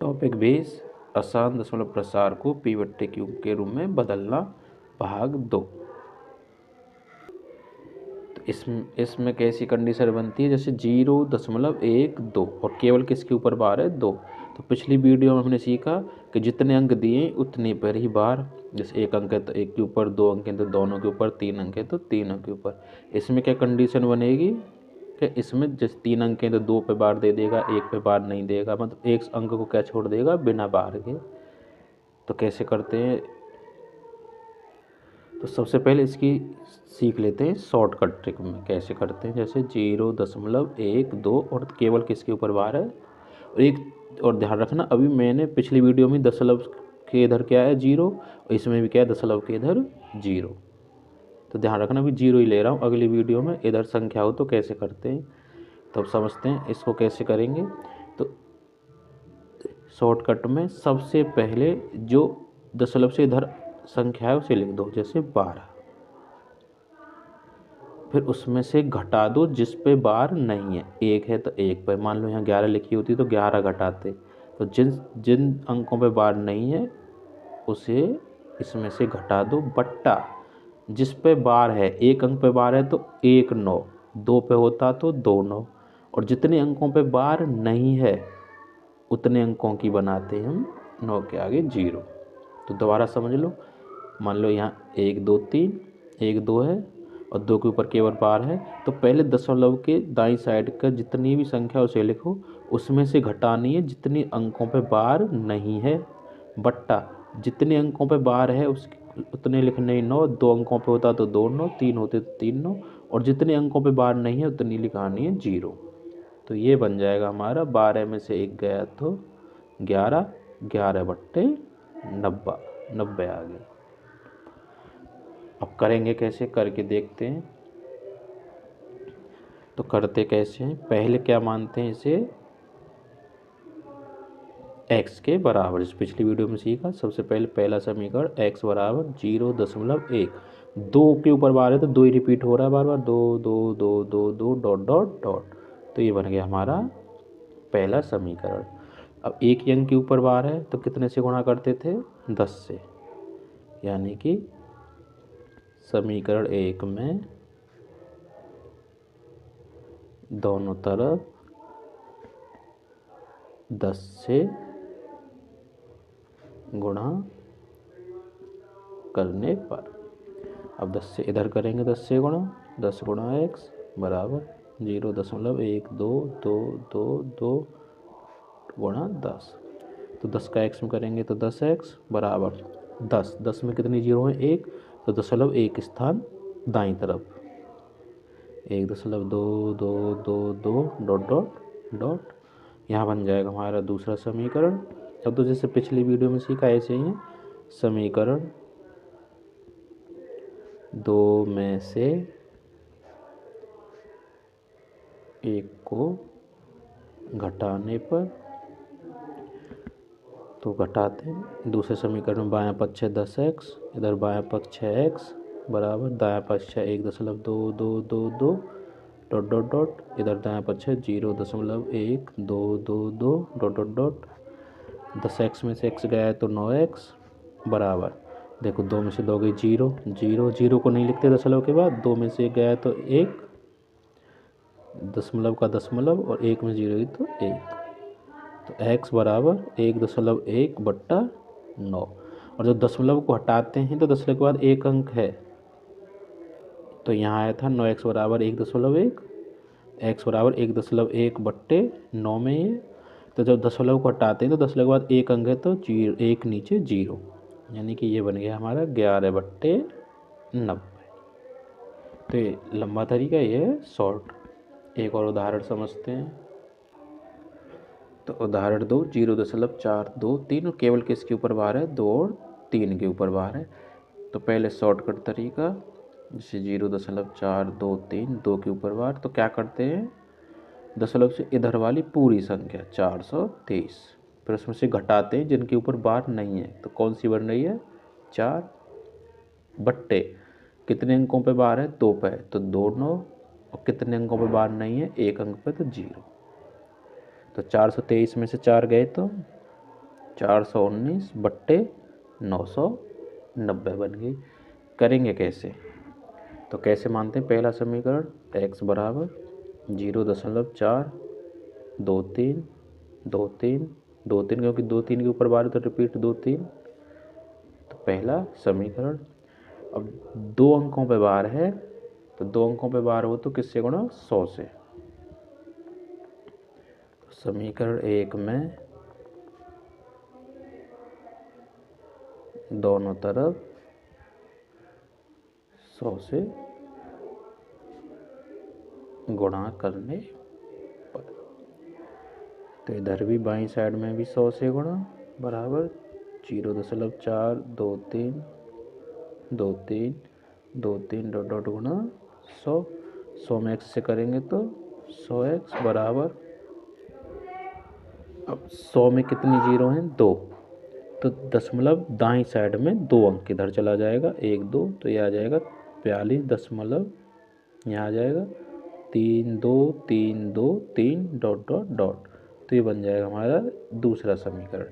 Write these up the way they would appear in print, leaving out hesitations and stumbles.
Topic 20 आसान दशमलव प्रसार को पी/Q के रूप में बदलना भाग 2। तो इसमें कैसी कंडीशन बनती है, जैसे 0.12 और केवल किसके ऊपर बार है 2। तो पिछली वीडियो में हमने सीखा कि जितने अंक दिए उतने पर ही बार, जैसे 1 अंक है तो 1 के ऊपर, 2 अंक है तो दोनों के ऊपर, 3 अंक है तो तीनों के ऊपर। इसमें क्या कंडीशन बनेगी कि इसमें जैसे 3 अंक हैं तो 2 पे बार दे देगा, 1 पे बार नहीं देगा, मतलब एक अंक को क्या छोड़ देगा, बिना बार के। तो कैसे करते हैं, तो सबसे पहले इसकी सीख लेते हैं शॉर्टकट ट्रिक में कैसे करते हैं। जैसे 0.12 और केवल किसके ऊपर बार है और ध्यान रखना अभी मैंने पिछली वीडियो में दशमलव के इधर क्या है 0 और इसमें भी क्या है दशमलव के इधर 0। तो ध्यान रखना अभी 0 ही ले रहा हूँ, अगली वीडियो में इधर संख्या हो तो कैसे करते हैं। तब समझते हैं इसको कैसे करेंगे। तो शॉर्टकट में सबसे पहले जो दशमलव से इधर संख्या है उसे लिख दो, जैसे 12। फिर उसमें से घटा दो जिस पे बार नहीं है, 1 है तो 1 पे, मान लो यहाँ 11 लिखी होती तो 11 घटाते। तो जिन अंकों पे बार नहीं है उसे इसमें से घटा दो, बट्टा जिस पे बार है, 1 अंक पे बार है तो 1 9, 2 पे होता तो 2 9, और जितने अंकों पे बार नहीं है उतने अंकों की बनाते हैं हम 9 के आगे 0। तो दोबारा समझ लो, मान लो यहाँ 1 2 3, 1 2 है और 2 के ऊपर केवल बार है, तो पहले दशमलव के दाईं साइड का जितनी भी संख्या उसे लिखो, उसमें से घटानी है जितने अंकों पे बार नहीं है, बट्टा जितने अंकों पे बार है उतने लिखने 9, 2 अंकों पे होता तो 2 9, 3 होते तो 3 9, और जितने अंकों पे बार नहीं है उतनी लिखानी है 0। तो ये बन जाएगा हमारा 12 में से 1 गया तो 11, 11 बट्टे 90, 90 आ गया। अब करेंगे कैसे, करके देखते हैं। तो करते कैसे हैं, पहले क्या मानते हैं इसे x के बराबर, जिस पिछली वीडियो में सीखा। सबसे पहले पहला समीकरण x बराबर 0.1, 2 के ऊपर बार है तो 2 ही रिपीट हो रहा है बार बार, 2 2 2 2 2 डॉट डॉट डॉट। तो ये बन गया हमारा पहला समीकरण। अब एक ही अंक के ऊपर बार है तो कितने से गुणा करते थे, 10 से, यानी कि समीकरण 1 में दोनों तरफ 10 से गुणा करने पर, अब 10 से इधर करेंगे, 10 से गुणा, 10 गुणा x बराबर 0.1222 गुणा 10। तो 10 का x में करेंगे तो 10x बराबर 10, 10 में कितनी जीरो है 1, तो 0.1 स्थान दाईं तरफ, 1.2222 डॉट डॉट डॉट। यहाँ बन जाएगा हमारा दूसरा समीकरण। अब तो जैसे पिछली वीडियो में सीखा ऐसे ही है, समीकरण 2 में से 1 को घटाने पर, तो घटाते हैं दूसरे समीकरण में, बायां पक्ष है 10x, इधर बायां पक्ष है x बराबर, दायां पक्ष है 1.2222 डॉट डॉट डॉट, इधर दायां पक्ष है 0.1222 डॉट डॉट डॉट। 10x में से x गया है तो 9x बराबर, देखो 2 में से 2 गई 0, 0 0 को नहीं लिखते दशमलव के बाद, 2 में से 1 गया है तो 1, दशमलव का दशमलव, और 1 में 0 गई तो 1। तो x बराबर 1.1 बट्टा 9, और जब दशमलव को हटाते हैं तो दशमलव के बाद 1 अंक है, तो यहाँ आया था 9x बराबर 1.1, x बराबर 1.1 बट्टे 9 में ये। तो जब दशमलव को हटाते हैं तो दशमलव के बाद 1 अंक है तो 1 नीचे 0, यानी कि ये बन गया हमारा 11 बट्टे 90। तो ये लंबा तरीका, ये है शॉर्ट। एक और उदाहरण समझते हैं। तो उदाहरण 2, 0.423 और केवल किसके ऊपर बार है, 2 और 3 के ऊपर बार है। तो पहले शॉर्टकट तरीका, जैसे 0.423 2 के ऊपर बार, तो क्या करते हैं, दशमलव से इधर वाली पूरी संख्या 423, फिर उसमें से घटाते हैं जिनके ऊपर बार नहीं है, तो कौन सी बन रही है 4, बट्टे कितने अंकों पे बार है 2 पे, तो 2 9, और कितने अंकों पे बार नहीं है 1 अंक पे तो 0। तो 423 में से 4 गए तो 419/990 बन गई। करेंगे कैसे? तो कैसे मानते हैं? पहला समीकरण x बराबर 0.42323 क्योंकि 2 3 के ऊपर बार तो रिपीट 2 3। तो पहला समीकरण, अब 2 अंकों पे बार है तो 2 अंकों पे बार हो तो किससे गुणा? 100 से। तो समीकरण 1 में दोनों तरफ 100 से गुणा करने पर, तो इधर भी बाईं साइड में भी 100 से गुणा बराबर 0.42323 डॉट डॉट गुणा 100 में x से करेंगे तो 100x बराबर, अब 100 में कितनी जीरो हैं? 2, तो दशमलव दाईं साइड में 2 अंक इधर चला जाएगा 1 2, तो ये आ जाएगा 42 दशमलव, यहाँ आ जाएगा 3233 डॉट डॉट डॉट। तो ये बन जाएगा हमारा दूसरा समीकरण।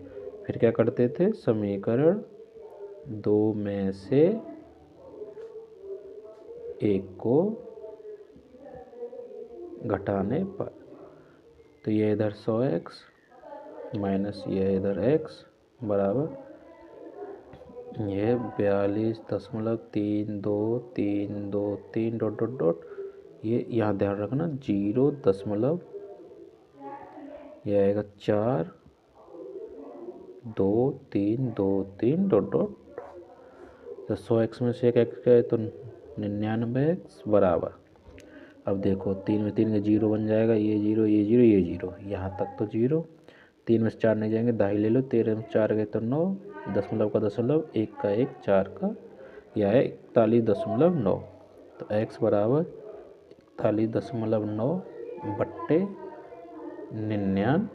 फिर क्या करते थे? समीकरण 2 में से 1 को घटाने पर, तो ये इधर 100x माइनस ये इधर x बराबर ये 42.3233 डॉट डॉट डॉट, ये यहाँ ध्यान रखना 0 दशमलव, ये आएगा 42323 डॉट डॉट। तो 100x में से एक x गए तो 99x बराबर, अब देखो 3 में 3 का 0 बन जाएगा, ये 0 ये 0 ये 0, यहाँ तक तो 0, 3 में से 4 नहीं जाएंगे, दाई ले लो, 13 में 4 गए तो 9, दशमलव का दशमलव, 1 का 1, 4 का, यह है 41.9। तो x बराबर 41.9/99।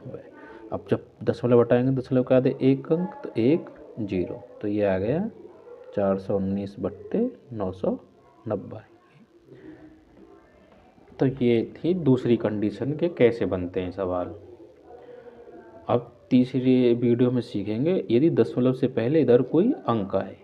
अब जब दशमलव हटाएंगे दशमलव का आधे 1 अंक तो 1 0, तो ये आ गया 419/990। तो ये थी दूसरी कंडीशन के कैसे बनते हैं सवाल। अब तीसरी वीडियो में सीखेंगे यदि दशमलव से पहले इधर कोई अंक आए।